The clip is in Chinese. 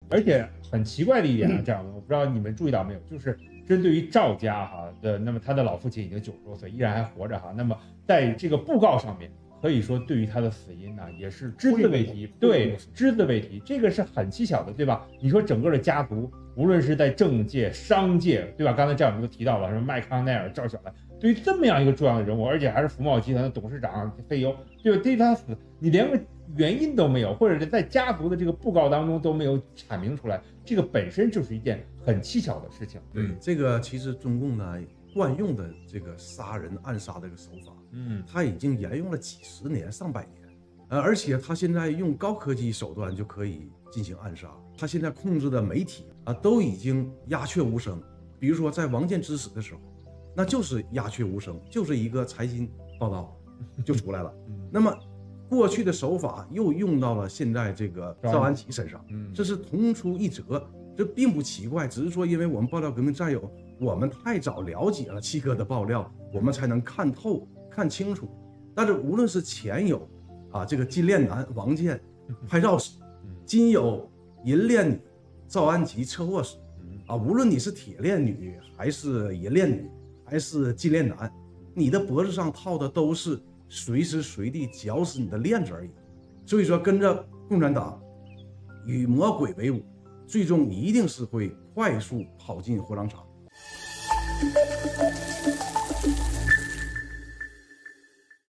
而且很奇怪的一点啊，这样我不知道你们注意到没有，就是针对于赵家那么他的老父亲已经90多岁，依然还活着那么在这个布告上面。可以说，对于他的死因呢，也是只字未提。对，只字未提，这个是很蹊跷的，对吧？你说整个的家族，无论是在政界、商界，对吧？刚才这样我们都提到了，什么麦康奈尔、赵小兰，对于这么样一个重要的人物，而且还是福茂集团的董事长CEO，对吧？对于他死，你连个原因都没有，或者是在家族的这个布告当中都没有阐明出来，这个本身就是一件很蹊跷的事情。对，这个其实中共呢惯用的这个杀人暗杀这个手法，它已经沿用了几十年、上百年，而且他现在用高科技手段就可以进行暗杀。他现在控制的媒体都已经鸦雀无声。比如说在王建之死的时候，那就是鸦雀无声，就是一个财经报道就出来了。那么过去的手法又用到了现在这个赵安琪身上，这是同出一辙，这并不奇怪，只是说因为我们爆料革命战友，我们太早了解了七哥的爆料，我们才能看透看清楚。但是无论是前有这个金链男王建拍照史，今有银链女赵安琪车祸史无论你是铁链女还是银链女还是金链男，你的脖子上套的都是随时随地绞死你的链子而已。所以说跟着共产党与魔鬼为伍，最终一定是会快速跑进火葬场。